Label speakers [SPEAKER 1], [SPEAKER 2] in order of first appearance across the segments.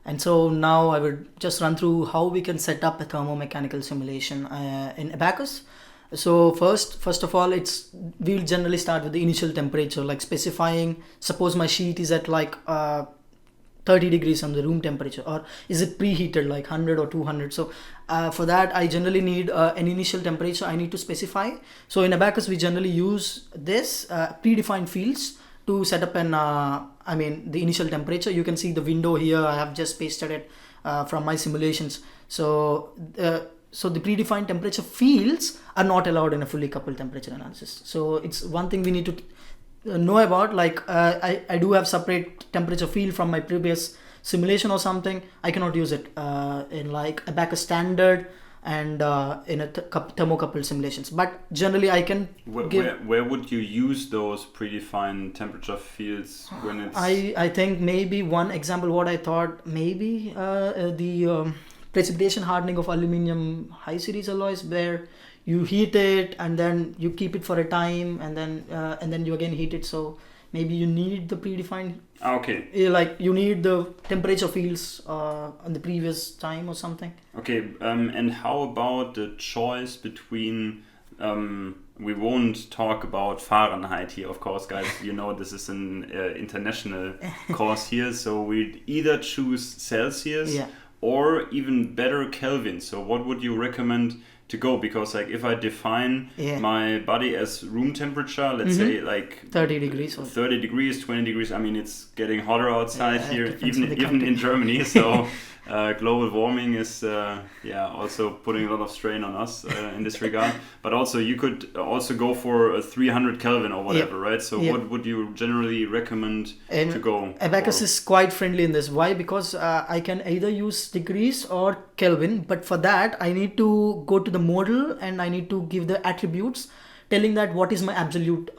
[SPEAKER 1] And so now I would just run through how we can set up a thermomechanical simulation in Abaqus. So first of all, we'll generally start with the initial temperature, like specifying, suppose my sheet is at like 30 degrees on the room temperature, or is it preheated like 100 or 200. So for that I generally need an initial temperature I need to specify. So in Abaqus we generally use this predefined fields to set up the initial temperature. You can see the window here, I have just pasted it from my simulations. So the predefined temperature fields are not allowed in a fully coupled temperature analysis. So it's one thing we need to know about, like I do have separate temperature field from my previous simulation or something. I cannot use it in like Abaqus standard and in a thermocouple simulations, but generally I can
[SPEAKER 2] where would you use those predefined temperature fields when it's
[SPEAKER 1] I think maybe one example what I thought maybe the precipitation hardening of aluminium high series alloys, where you heat it and then you keep it for a time and then you again heat it. So maybe you need the predefined like you need the temperature fields on the previous time or something.
[SPEAKER 2] And how about the choice between we won't talk about Fahrenheit here, of course, guys. You know, this is an international course here, so we'd either choose Celsius or even better Kelvin. So what would you recommend to go? Because like if I define my body as room temperature, let's say like
[SPEAKER 1] 30 degrees,
[SPEAKER 2] 20 degrees, I mean it's getting hotter outside here, even in Germany. So global warming is also putting a lot of strain on us in this regard. But also you could also go for a 300 Kelvin or whatever, right? So what would you generally recommend to go?
[SPEAKER 1] Abaqus is quite friendly in this. Why? Because I can either use degrees or Kelvin, but for that I need to go to the model and I need to give the attributes telling that what is my absolute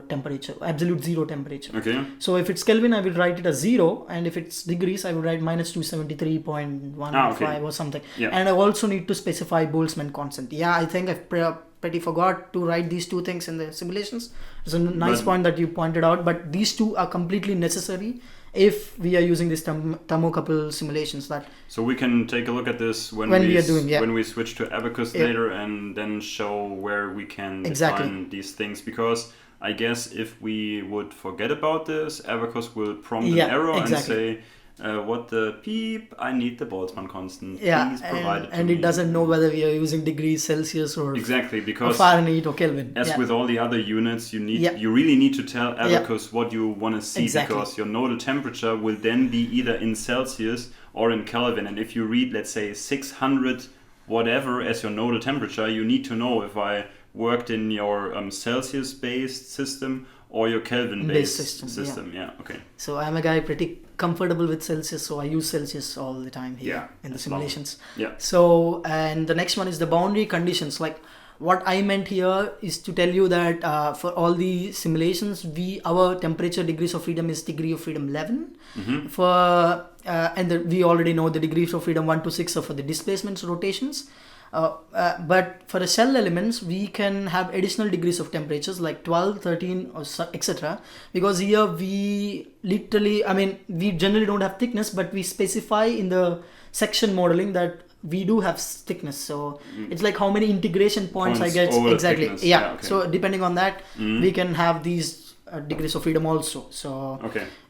[SPEAKER 1] temperature, absolute zero temperature.
[SPEAKER 2] Okay.
[SPEAKER 1] So if it's Kelvin, I will write it as 0, and if it's degrees, I will write minus 273.15 or something.
[SPEAKER 2] Yeah.
[SPEAKER 1] And I also need to specify Boltzmann constant. Yeah, I think I've pretty forgot to write these two things in the simulations. It's a nice point that you pointed out, but these two are completely necessary if we are using these thermocouple simulations.
[SPEAKER 2] So we can take a look at this when we switch to Abaqus later, and then show where we can define these things. Because I guess if we would forget about this, Abaqus will prompt an error and say, what the beep, I need the Boltzmann constant. Please provide it to me.
[SPEAKER 1] It doesn't know whether we are using degrees Celsius or
[SPEAKER 2] because
[SPEAKER 1] Fahrenheit or Kelvin.
[SPEAKER 2] As with all the other units, you really need to tell Abaqus what you want to see, because your nodal temperature will then be either in Celsius or in Kelvin. And if you read, let's say, 600 whatever as your nodal temperature, you need to know if I worked in your Celsius-based system or your Kelvin-based system. Okay.
[SPEAKER 1] So I'm a guy pretty comfortable with Celsius, so I use Celsius all the time here in the simulations. So, and the next one is the boundary conditions. Like what I meant here is to tell you that for all the simulations, our temperature degrees of freedom is degree of freedom 11. We already know the degrees of freedom 1 to 6 are for the displacements, rotations. But for the cell elements, we can have additional degrees of temperatures like 12, 13, or etc. Because here we generally don't have thickness, but we specify in the section modeling that we do have thickness. So it's like how many integration points I get exactly. So depending on that, we can have these degrees of freedom also. So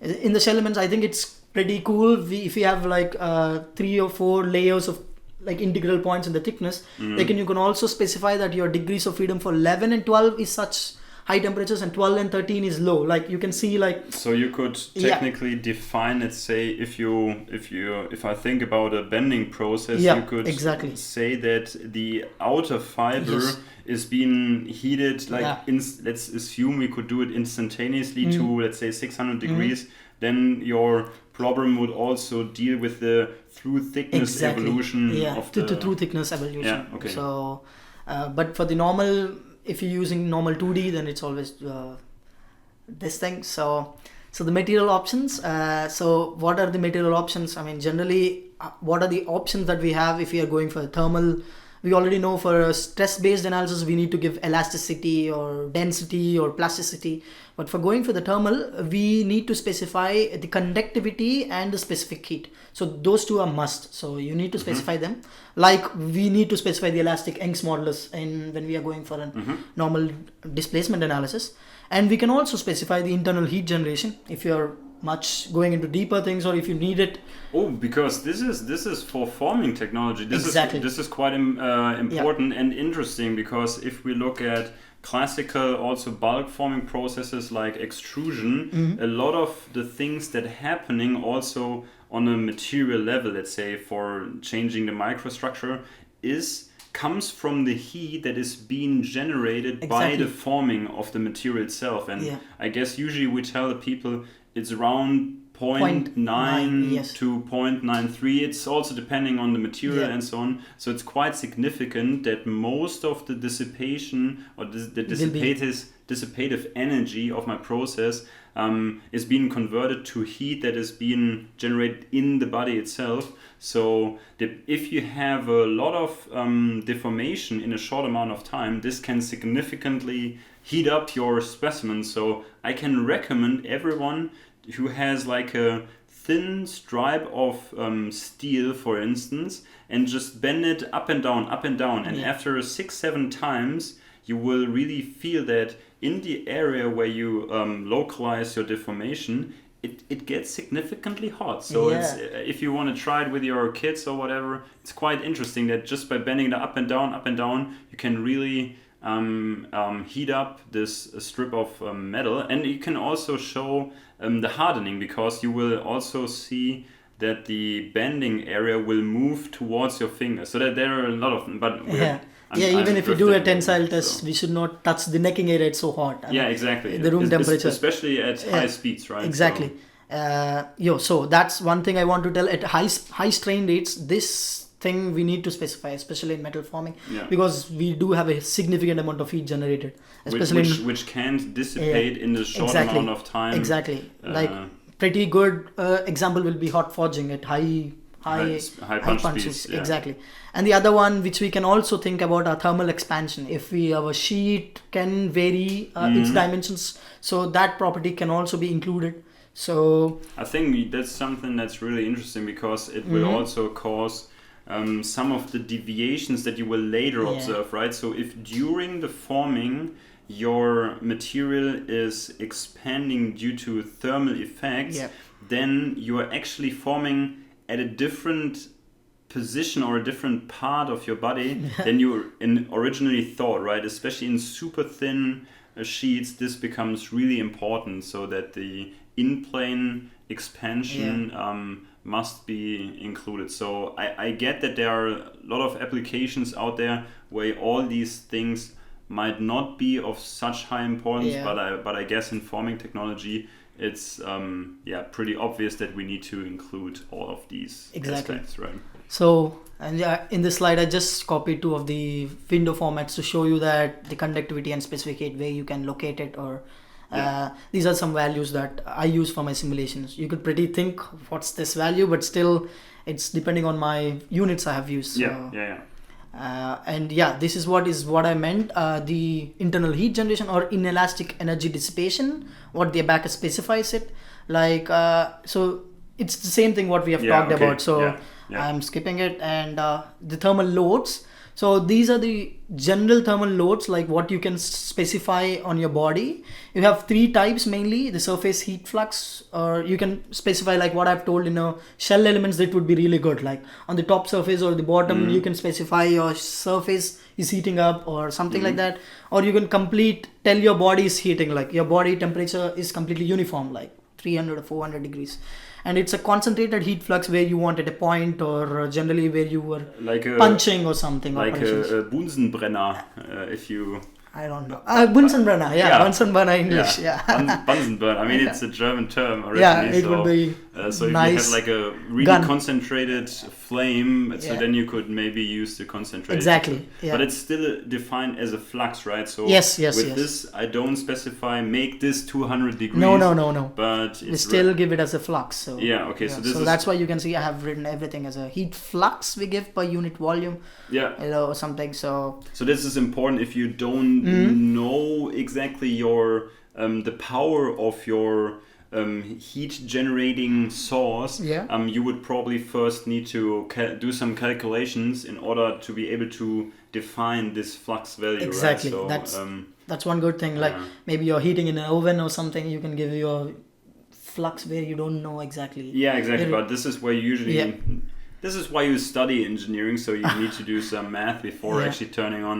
[SPEAKER 1] in the cell elements, I think it's pretty cool. If we have like 3 or 4 layers of like integral points in the thickness, you can also specify that your degrees of freedom for 11 and 12 is such high temperatures, and 12 and 13 is low. Like you can see, like,
[SPEAKER 2] so you could technically define, let's say, if I think about a bending process, you could say that the outer fiber is being heated, like let's assume we could do it instantaneously to, let's say, 600 degrees. Then your problem would also deal with the through thickness evolution of the
[SPEAKER 1] through thickness evolution. So but for the normal, if you're using normal 2D, then it's always this thing. So the material options, so what are the material options? I mean, generally, what are the options that we have if we are going for thermal we already know for a stress-based analysis we need to give elasticity or density or plasticity. But for going for the thermal, we need to specify the conductivity and the specific heat. So those two are must. So you need to specify them. Like we need to specify the elastic Young's modulus when we are going for a normal displacement analysis. And we can also specify the internal heat generation if you're much going into deeper things, or if you need it.
[SPEAKER 2] Oh, because this is for forming technology.
[SPEAKER 1] Exactly.
[SPEAKER 2] This is quite important and interesting, because if we look at classical also bulk forming processes like extrusion, a lot of the things that are happening also on a material level, let's say for changing the microstructure, comes from the heat that is being generated by the forming of the material itself. And I guess usually we tell the people it's around 0.9 to 0.93. It's also depending on the material and so on. So it's quite significant that most of the dissipation or the dissipative energy of my process is being converted to heat that is being generated in the body itself. So if you have a lot of deformation in a short amount of time, this can significantly heat up your specimen. So I can recommend everyone who has like a thin stripe of steel, for instance, and just bend it up and down, and after 6-7 times you will really feel that in the area where you localize your deformation, it gets significantly hot. So it's, if you want to try it with your kids or whatever, it's quite interesting that just by bending it up and down, you can really heat up this strip of metal. And you can also show the hardening, because you will also see that the bending area will move towards your finger. So that there are a lot of them, but
[SPEAKER 1] even if you do a tensile test, we should not touch the necking area. It's so hot.
[SPEAKER 2] Exactly.
[SPEAKER 1] The room temperature,
[SPEAKER 2] especially at high speeds, right?
[SPEAKER 1] Exactly. So that's one thing I want to tell. At high strain rates, this thing we need to specify, especially in metal forming, because we do have a significant amount of heat generated, especially
[SPEAKER 2] which can't dissipate in the short amount of time.
[SPEAKER 1] Exactly. Like pretty good example will be hot forging at high punch speeds. Exactly. And the other one which we can also think about are thermal expansion. If our sheet can vary its dimensions, so that property can also be included. So
[SPEAKER 2] I think that's something that's really interesting, because it will also cause some of the deviations that you will later observe, right? So if during the forming your material is expanding due to thermal effects, then you are actually forming at a different position or a different part of your body than you originally thought, right? Especially in super thin sheets, this becomes really important, so that the in-plane expansion must be included. So I get that there are a lot of applications out there where all these things might not be of such high importance, but I guess in forming technology it's pretty obvious that we need to include all of these aspects, right?
[SPEAKER 1] So, and in this slide I just copied 2 of the window formats to show you that the conductivity and specific heat, where you can locate it, or these are some values that I use for my simulations. You could pretty think what's this value, but still it's depending on my units I have used. This is what I meant. The internal heat generation or inelastic energy dissipation, what the Abaqus specifies it. Like so it's the same thing what we have talked about. So I'm skipping it. And the thermal loads. So these are the general thermal loads, like what you can specify on your body. You have 3 types mainly: the surface heat flux, or you can specify like what I've told in shell elements. That would be really good. Like on the top surface or the bottom, you can specify your surface is heating up or something like that. Or you can tell your body is heating, like your body temperature is completely uniform, like 300 or 400 degrees. And it's a concentrated heat flux where you want at a point, or generally where you were like punching or something.
[SPEAKER 2] Like a Bunsenbrenner, if you...
[SPEAKER 1] I don't know. Bunsenbrenner, Bunsenbrenner English,
[SPEAKER 2] Bunsenbrenner. I mean, it's a German term originally.
[SPEAKER 1] It would be
[SPEAKER 2] So if you
[SPEAKER 1] Nice
[SPEAKER 2] had like a really
[SPEAKER 1] gun.
[SPEAKER 2] concentrated flame, so
[SPEAKER 1] Yeah.
[SPEAKER 2] then you could maybe use the concentrated.
[SPEAKER 1] Exactly, yeah.
[SPEAKER 2] But it's still defined as a flux, right? So
[SPEAKER 1] Yes,
[SPEAKER 2] with
[SPEAKER 1] yes.
[SPEAKER 2] this, I don't specify make this 200 degrees.
[SPEAKER 1] No.
[SPEAKER 2] But
[SPEAKER 1] We
[SPEAKER 2] it's
[SPEAKER 1] still give it as a flux. So
[SPEAKER 2] Yeah, okay, so this is-
[SPEAKER 1] that's why you can see I have written everything as a heat flux we give per unit volume,
[SPEAKER 2] yeah.
[SPEAKER 1] or something. So
[SPEAKER 2] So this is important if you don't
[SPEAKER 1] Mm-hmm.
[SPEAKER 2] know exactly your the power of your heat generating source.
[SPEAKER 1] Yeah.
[SPEAKER 2] You would probably first need to do some calculations in order to be able to define this flux value.
[SPEAKER 1] Exactly.
[SPEAKER 2] Right? So
[SPEAKER 1] that's one good thing. Like
[SPEAKER 2] Yeah.
[SPEAKER 1] maybe you're heating in an oven or something, you can give your flux where you don't know exactly.
[SPEAKER 2] yeah, exactly.
[SPEAKER 1] Where-
[SPEAKER 2] But this is where usually.
[SPEAKER 1] Yeah.
[SPEAKER 2] This is why you study engineering, so you need to do some math before
[SPEAKER 1] Yeah.
[SPEAKER 2] actually turning on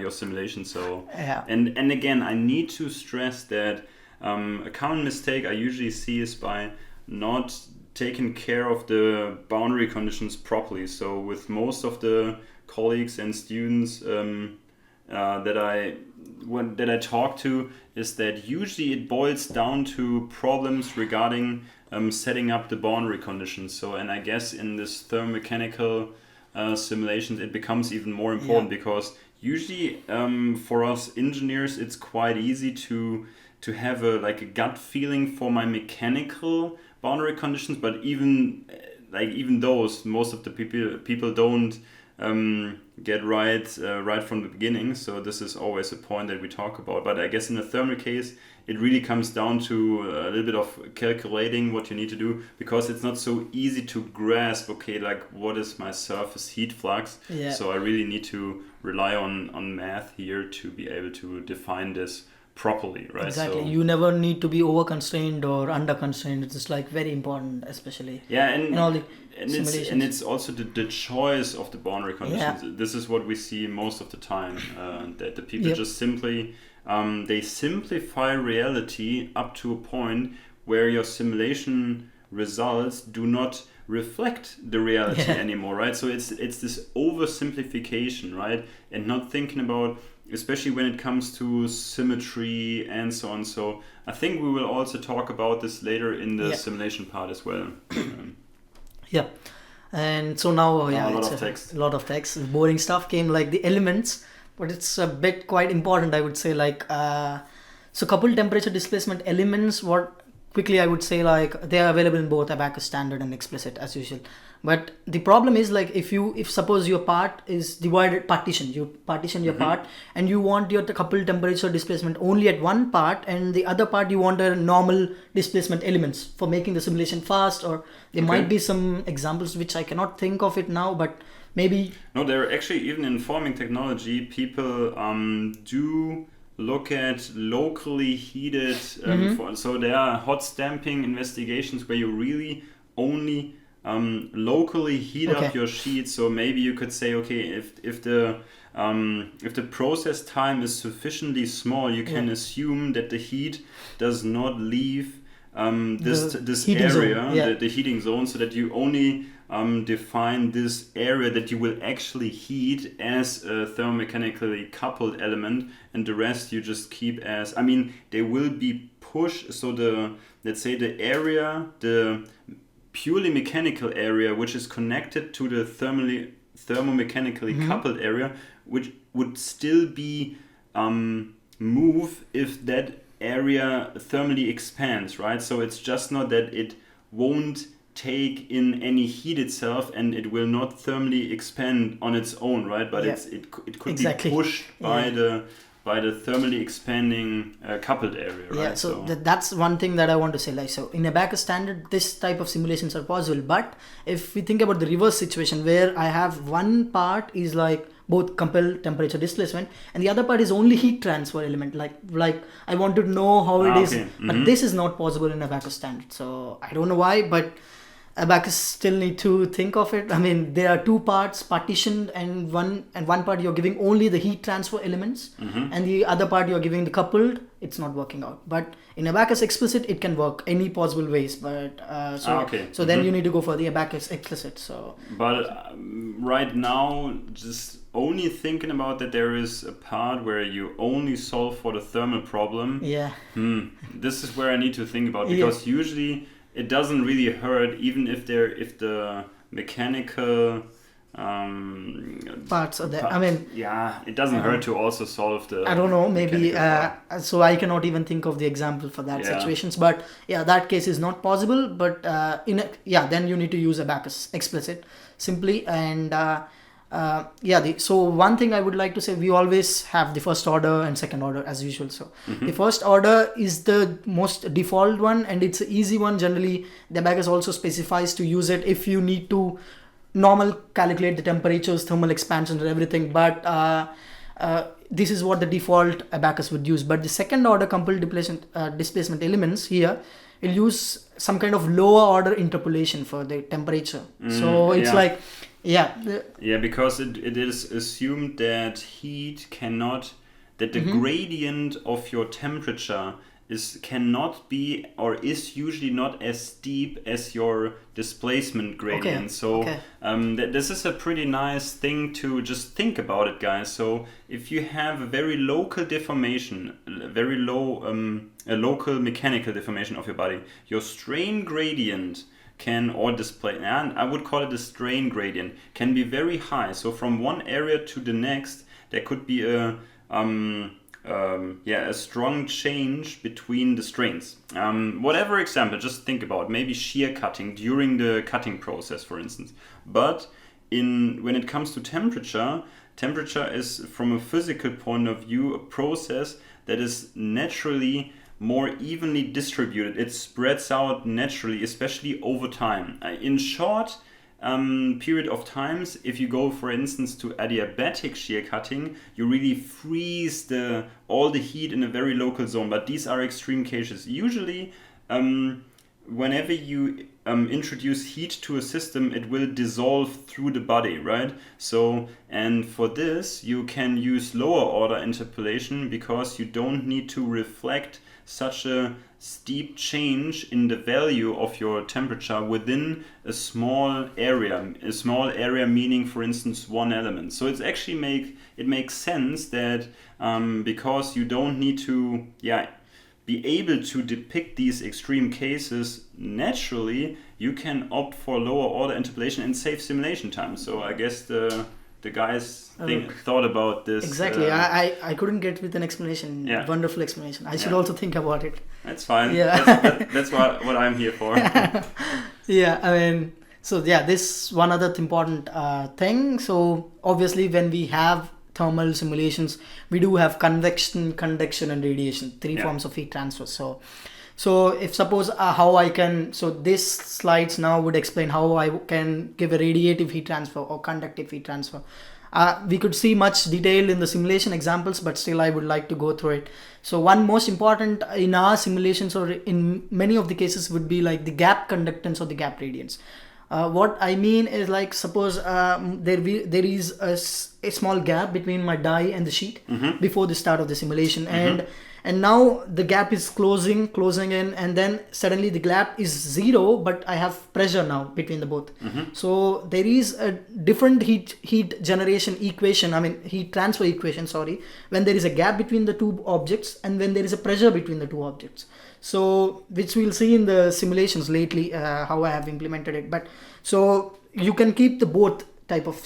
[SPEAKER 2] your simulation. So
[SPEAKER 1] Yeah.
[SPEAKER 2] And again, I need to stress that a common mistake I usually see is by not taking care of the boundary conditions properly. So with most of the colleagues and students that I talk to, is that usually it boils down to problems regarding setting up the boundary conditions. So, and I guess in this thermomechanical simulations, it becomes even more important because usually for us engineers, it's quite easy to have a gut feeling for my mechanical boundary conditions, but even those, most of the people don't get right from the beginning. So this is always a point that we talk about. But I guess in the thermal case, it really comes down to a little bit of calculating what you need to do, because it's not so easy to grasp, okay, like what is my surface heat flux?
[SPEAKER 1] Yeah.
[SPEAKER 2] So I really need to rely on math here to be able to define this properly, right?
[SPEAKER 1] Exactly.
[SPEAKER 2] So,
[SPEAKER 1] You never need to be over constrained or under constrained. It's just like very important, especially
[SPEAKER 2] yeah, and
[SPEAKER 1] in all the
[SPEAKER 2] and
[SPEAKER 1] simulations.
[SPEAKER 2] it's also the choice of the boundary conditions. This is what we see most of the time, that the people
[SPEAKER 1] Yep.
[SPEAKER 2] just simply they simplify reality up to a point where your simulation results do not reflect the reality
[SPEAKER 1] Yeah.
[SPEAKER 2] anymore, right? So it's this oversimplification, right? And not thinking about, especially when it comes to symmetry and so on. So I think we will also talk about this later in the
[SPEAKER 1] Yeah.
[SPEAKER 2] simulation part as well.
[SPEAKER 1] Yeah. And so now,
[SPEAKER 2] A lot
[SPEAKER 1] it's
[SPEAKER 2] of text.
[SPEAKER 1] a lot of text. Boring stuff came like the elements, but it's a bit quite important, I would say. Like, so coupled temperature displacement elements, what quickly I would say, like they are available in both Abacus standard and explicit as usual. But the problem is, like, if suppose your part is divided, you partition your part, and you want your coupled temperature displacement only at one part, and the other part you want a normal displacement elements for making the simulation fast, or there might be some examples which I cannot think of it now, but maybe.
[SPEAKER 2] No, there are actually, even in forming technology, people do look at locally heated, so there are hot stamping investigations where you really only locally heat up your sheet. So maybe you could say, okay, if the process time is sufficiently small, you can assume that the heat does not leave this
[SPEAKER 1] heating zone,
[SPEAKER 2] area, the heating zone, so that you only define this area that you will actually heat as a thermomechanically coupled element, and the rest you just keep as, I mean, they will be pushed. So let's say the area, the purely mechanical area, which is connected to the thermomechanically coupled area, which would still be move if that area thermally expands, right? So it's just not that it won't take in any heat itself and it will not thermally expand on its own, right? But it could be pushed by the thermally expanding coupled area, right?
[SPEAKER 1] Yeah, so that's one thing that I want to say. Like, so in Abacus standard, this type of simulations are possible. But if we think about the reverse situation, where I have one part is like both coupled temperature displacement, and the other part is only heat transfer element. Like I want to know how it is, but this is not possible in Abacus standard. So I don't know why, but Abacus still need to think of it. I mean, there are two parts partitioned, and one part you're giving only the heat transfer elements, and the other part you're giving the coupled. It's not working out. But in Abacus explicit, it can work any possible ways. But so then you need to go for the Abacus explicit. So,
[SPEAKER 2] but right now, just only thinking about that there is a part where you only solve for the thermal problem.
[SPEAKER 1] Yeah.
[SPEAKER 2] This is where I need to think about, because usually it doesn't really hurt, even if the mechanical
[SPEAKER 1] parts of that.
[SPEAKER 2] part-
[SPEAKER 1] I mean,
[SPEAKER 2] yeah, it doesn't hurt to also solve the.
[SPEAKER 1] I don't know, maybe
[SPEAKER 2] mechanical part.
[SPEAKER 1] so I cannot even think of the example for that
[SPEAKER 2] Yeah.
[SPEAKER 1] situations, but yeah, that case is not possible. But then you need to use Abacus explicit simply. And so one thing I would like to say, we always have the first order and second order as usual. So the first order is the most default one, and it's an easy one. Generally, the Abacus also specifies to use it if you need to normal calculate the temperatures, thermal expansions and everything, but this is what the default Abacus would use. But the second order coupled displacement elements here will use some kind of lower order interpolation for the temperature. So it's
[SPEAKER 2] because it is assumed that the gradient of your temperature cannot be, or is usually not as steep as your displacement gradient. This is a pretty nice thing to just think about it, guys. So if you have a very local deformation, very low, a local mechanical deformation of your body, your strain gradient and I would call it a strain gradient, can be very high. So from one area to the next, there could be a strong change between the strains. Whatever example, just think about maybe shear cutting during the cutting process, for instance. But when it comes to temperature is, from a physical point of view, a process that is naturally more evenly distributed. It spreads out naturally, especially over time. In short period of times, if you go, for instance, to adiabatic shear cutting, you really freeze all the heat in a very local zone. But these are extreme cases. Usually, whenever you introduce heat to a system, it will dissolve through the body, right? So, and for this, you can use lower order interpolation, because you don't need to reflect such a steep change in the value of your temperature within a small area. A small area meaning, for instance, one element. So it's actually makes sense that because you don't need to be able to depict these extreme cases naturally, you can opt for lower order interpolation and save simulation time. So I guess the guys thought about this.
[SPEAKER 1] Exactly. I couldn't get with an explanation.
[SPEAKER 2] Yeah.
[SPEAKER 1] Wonderful explanation. I should also think about it.
[SPEAKER 2] That's fine.
[SPEAKER 1] Yeah.
[SPEAKER 2] That's what I'm here for.
[SPEAKER 1] Yeah, I mean, so yeah, this one other important thing. So obviously, when we have thermal simulations, we do have convection, conduction, and radiation, three forms of heat transfer. So if suppose this slides now would explain how I can give a radiative heat transfer or conductive heat transfer. We could see much detail in the simulation examples, but still I would like to go through it. So one most important in our simulations, or in many of the cases, would be like the gap conductance or the gap radiance. What I mean is, like, suppose there is a small gap between my die and the sheet before the start of the simulation, and now the gap is closing in, and then suddenly the gap is zero, but I have pressure now between the both. So there is a different heat generation equation, heat transfer equation, when there is a gap between the two objects and when there is a pressure between the two objects. So which we'll see in the simulations lately, how I have implemented it. But so you can keep the both type of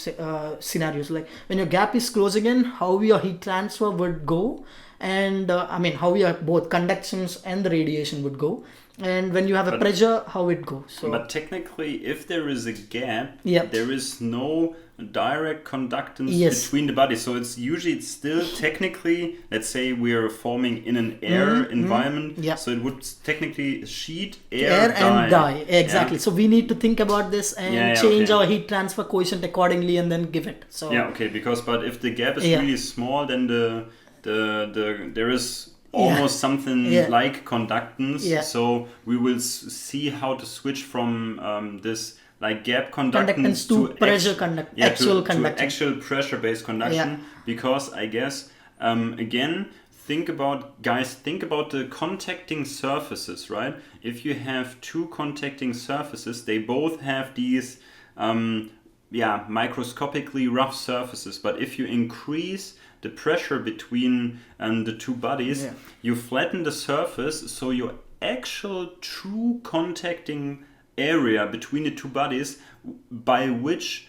[SPEAKER 1] scenarios, like when your gap is closing in, how your heat transfer would go, and how your both conductions and the radiation would go, and when you have a pressure, how it goes. So,
[SPEAKER 2] but technically, if there is a gap,
[SPEAKER 1] Yep.
[SPEAKER 2] there is no direct conductance
[SPEAKER 1] Yes.
[SPEAKER 2] between the bodies. So it's still technically, let's say we are forming in an air environment.
[SPEAKER 1] Yep.
[SPEAKER 2] So it would technically sheet,
[SPEAKER 1] air and die. Exactly.
[SPEAKER 2] Yeah.
[SPEAKER 1] So we need to think about this and change our heat transfer coefficient accordingly, and then give it. So
[SPEAKER 2] but if the gap is really small, then there is almost something like conductance. So we will see how to switch from this like gap conductance
[SPEAKER 1] to pressure actual conduction.
[SPEAKER 2] To actual pressure based conduction, because I guess again, think about the contacting surfaces, right? If you have two contacting surfaces, they both have these microscopically rough surfaces, but if you increase the pressure between the two bodies, you flatten the surface, so your actual true contacting area between the two bodies by which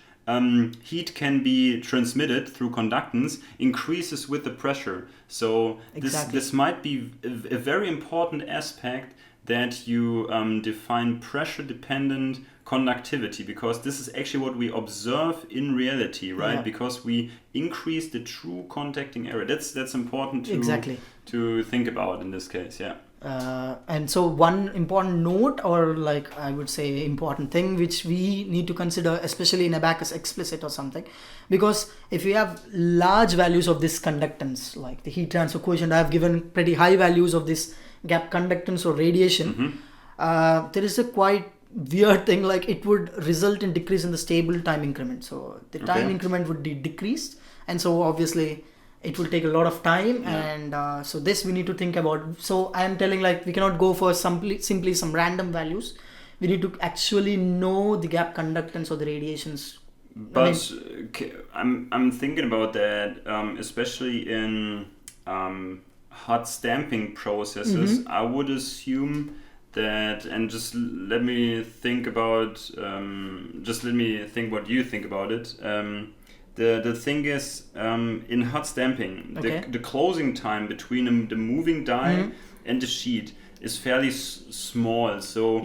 [SPEAKER 2] heat can be transmitted through conductance increases with the pressure. So this might be a very important aspect, that you define pressure dependent conductivity, because this is actually what we observe in reality, right?
[SPEAKER 1] Yeah.
[SPEAKER 2] Because we increase the true contacting area. That's important
[SPEAKER 1] Exactly.
[SPEAKER 2] to think about in this case. Yeah.
[SPEAKER 1] And so one important note, or like I would say important thing which we need to consider, especially in Abaqus explicit or something, because if we have large values of this conductance, like the heat transfer coefficient, I have given pretty high values of this gap conductance or radiation, there is a quite weird thing, like it would result in decrease in the stable time increment. So the time increment would be decreased, and so obviously it will take a lot of time, and so this we need to think about. So I am telling, like, we cannot go for simply some random values. We need to actually know the gap conductance or the radiations.
[SPEAKER 2] But I'm thinking about that, especially in hot stamping processes. I would assume that, and just let me think what you think about it. The thing is, in hot stamping, the closing time between the moving die and the sheet is fairly small. So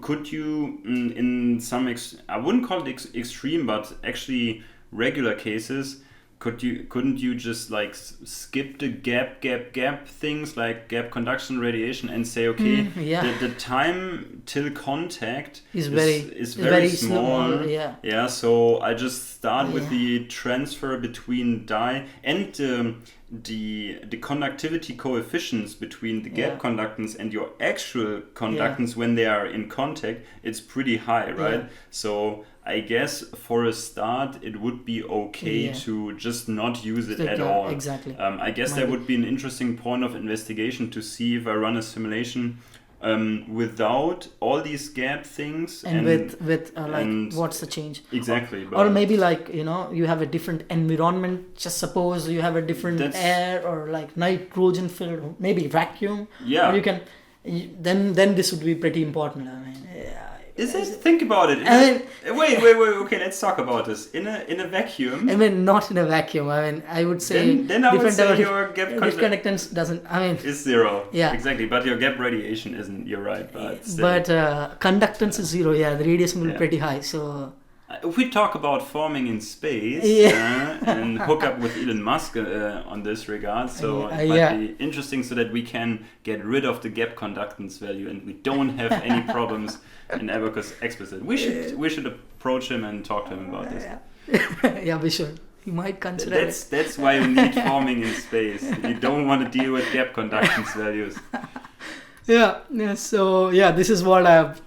[SPEAKER 2] could you, in some I wouldn't call it extreme, but actually regular cases, couldn't you just like skip the gap things like gap conduction radiation and say, okay, the time till contact is very small. So I just start with the transfer between die, and the conductivity coefficients between the gap conductance and your actual conductance when they are in contact, it's pretty high, right? So I guess for a start it would be okay to just not use it at all.
[SPEAKER 1] Exactly.
[SPEAKER 2] I guess that would be an interesting point of investigation, to see if I run a simulation without all these gap things,
[SPEAKER 1] and with what's the change?
[SPEAKER 2] Exactly.
[SPEAKER 1] Or maybe like, you have a different environment. Just suppose you have a different air, or like nitrogen filled, or maybe vacuum.
[SPEAKER 2] Yeah.
[SPEAKER 1] Or you can then this would be pretty important. I mean,
[SPEAKER 2] think about it. Wait. Okay, let's talk about this. In a vacuum.
[SPEAKER 1] I mean, not in a vacuum. I mean, I would say
[SPEAKER 2] then I would say your gap
[SPEAKER 1] conductance doesn't. I mean,
[SPEAKER 2] is zero.
[SPEAKER 1] Yeah.
[SPEAKER 2] Exactly. But your gap radiation isn't. You're right.
[SPEAKER 1] But conductance is zero. Yeah, the radiation will be pretty high. So.
[SPEAKER 2] If we talk about forming in space and hook up with Elon Musk on this regard, so it might be interesting, so that we can get rid of the gap conductance value and we don't have any problems in Abaqus explicit. We should approach him and talk to him about this.
[SPEAKER 1] Yeah, we should. He might consider it.
[SPEAKER 2] That's why you need forming in space. You don't want to deal with gap conductance values.
[SPEAKER 1] So this is what I've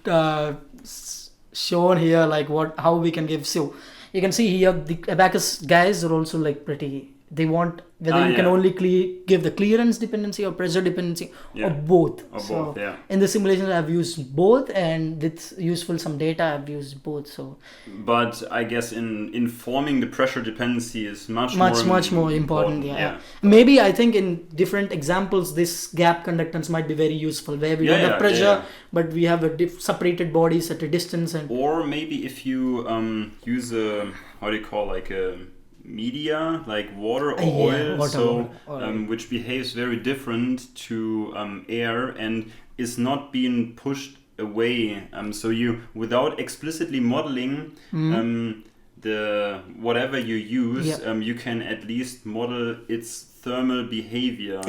[SPEAKER 1] shown here, like how we can give. So you can see here the Abaqus guys are also like pretty, they want whether you can only give the clearance dependency or pressure dependency, or both. In the simulations I've used both, and with useful some data I've used both. So
[SPEAKER 2] but I guess in informing the pressure dependency is much more important.
[SPEAKER 1] Maybe I think in different examples this gap conductance might be very useful, where we don't have pressure but we have separated bodies at a distance,
[SPEAKER 2] or maybe if you use a media like water or oil, which behaves very different to air and is not being pushed away. So you, without explicitly modeling the whatever you use, you can at least model its thermal behavior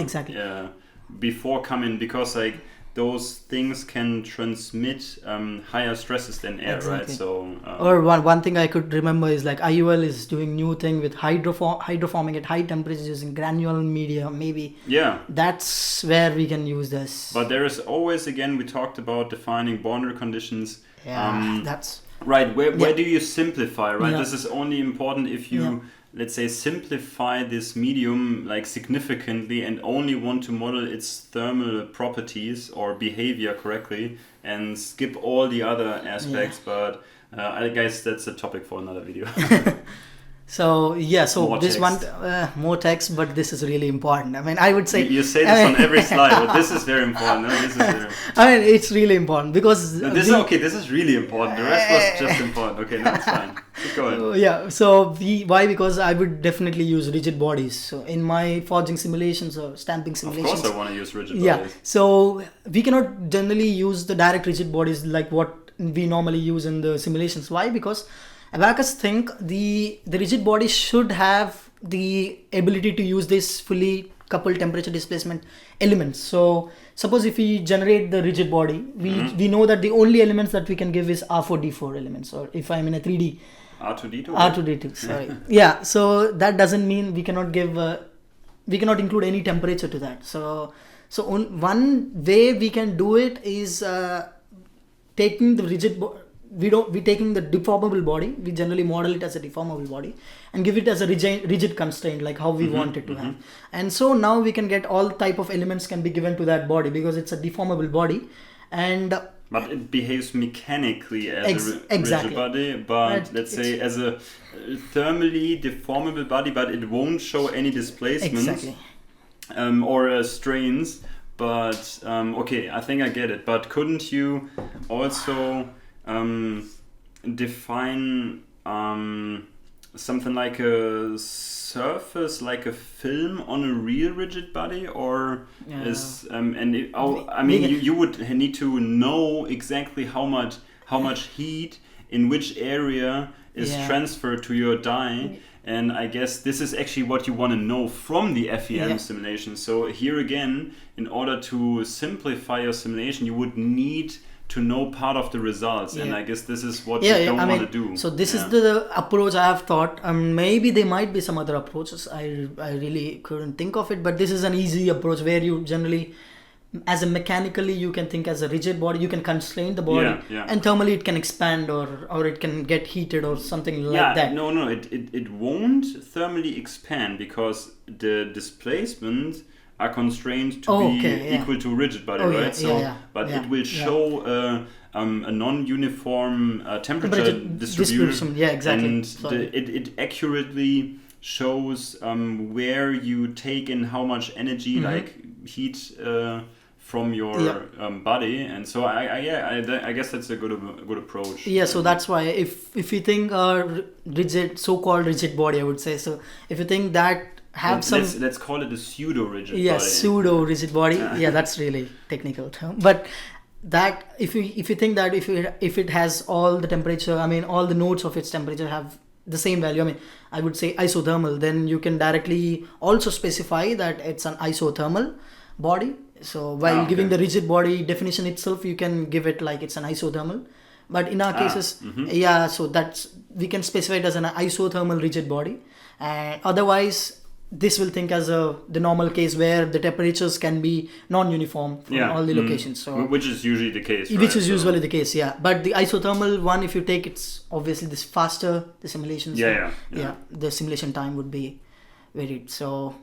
[SPEAKER 2] before coming, because like those things can transmit higher stresses than air, right? So
[SPEAKER 1] or one thing I could remember is like IUL is doing new thing with hydroforming at high temperatures using granule media. Maybe that's where we can use this.
[SPEAKER 2] But there is always, again, we talked about defining boundary conditions.
[SPEAKER 1] That's
[SPEAKER 2] right. Where do you simplify, right? This is only important if you let's say simplify this medium like significantly and only want to model its thermal properties or behavior correctly and skip all the other aspects. But I guess that's a topic for another video.
[SPEAKER 1] So yeah, so
[SPEAKER 2] More
[SPEAKER 1] this
[SPEAKER 2] text.
[SPEAKER 1] one more text, but this is really important. I mean, I would say
[SPEAKER 2] You say this on every slide, but this is very important. No, this is very,
[SPEAKER 1] I mean, it's really important because
[SPEAKER 2] no, this is okay. This is really important. The rest was just important. Okay, no, it's fine. Keep going.
[SPEAKER 1] yeah. So why? Because I would definitely use rigid bodies. So in my forging simulations or stamping
[SPEAKER 2] Of
[SPEAKER 1] simulations,
[SPEAKER 2] course, I want to use rigid
[SPEAKER 1] yeah.
[SPEAKER 2] bodies.
[SPEAKER 1] So we cannot generally use the direct rigid bodies like what we normally use in the simulations. Why? Because Abacus think the rigid body should have the ability to use this fully coupled temperature displacement elements. So suppose if we generate the rigid body, we know that the only elements that we can give is R4D4 elements, or if I'm in a 3D,
[SPEAKER 2] R2D2.
[SPEAKER 1] R2D2, sorry. Yeah, so that doesn't mean we cannot give we cannot include any temperature to that. So one way we can do it is taking the rigid we taking the deformable body, we generally model it as a deformable body and give it as a rigid constraint, like how we want it to have. And so now we can get all type of elements can be given to that body because it's a deformable body. And
[SPEAKER 2] but it behaves mechanically as a
[SPEAKER 1] exactly.
[SPEAKER 2] rigid body, but
[SPEAKER 1] Right,
[SPEAKER 2] let's say as a thermally deformable body, but it won't show any displacements
[SPEAKER 1] exactly.
[SPEAKER 2] or strains. But okay, I think I get it. But couldn't you also define something like a surface, like a film on a real rigid body, or is and it, I mean you would need to know exactly how much heat in which area is transferred to your die. And I guess this is actually what you want to know from the FEM simulation. So here again, in order to simplify your simulation, you would need to know part of the results. And I guess this is what you don't want to do.
[SPEAKER 1] So this is the approach I have thought. Maybe there might be some other approaches. I really couldn't think of it. But this is an easy approach where you generally, as a mechanically, you can think as a rigid body, you can constrain the body, and thermally it can expand or it can get heated or something like that.
[SPEAKER 2] No, it won't thermally expand because the displacement are constrained to be equal to rigid body, right? It will show a non-uniform temperature distribution.
[SPEAKER 1] Yeah, exactly.
[SPEAKER 2] And it accurately shows where you take in how much energy, like heat from your body, and so I guess that's a good approach.
[SPEAKER 1] Yeah, so that's why if you think rigid, so-called rigid body, I would say, so if you think that
[SPEAKER 2] let's call it a pseudo-rigid body.
[SPEAKER 1] Yeah, pseudo-rigid body. Yeah, that's really technical term. But that if you think that if it has all the temperature, I mean all the nodes of its temperature have the same value, I mean I would say isothermal, then you can directly also specify that it's an isothermal body. So while giving the rigid body definition itself, you can give it like it's an isothermal. But in our cases, so that's we can specify it as an isothermal rigid body. And otherwise, this will think as the normal case where the temperatures can be non-uniform from all the locations. So
[SPEAKER 2] which is usually the case.
[SPEAKER 1] Which is usually the case, yeah. But the isothermal one, if you take, it's obviously this faster the simulation. So the simulation time would be varied. So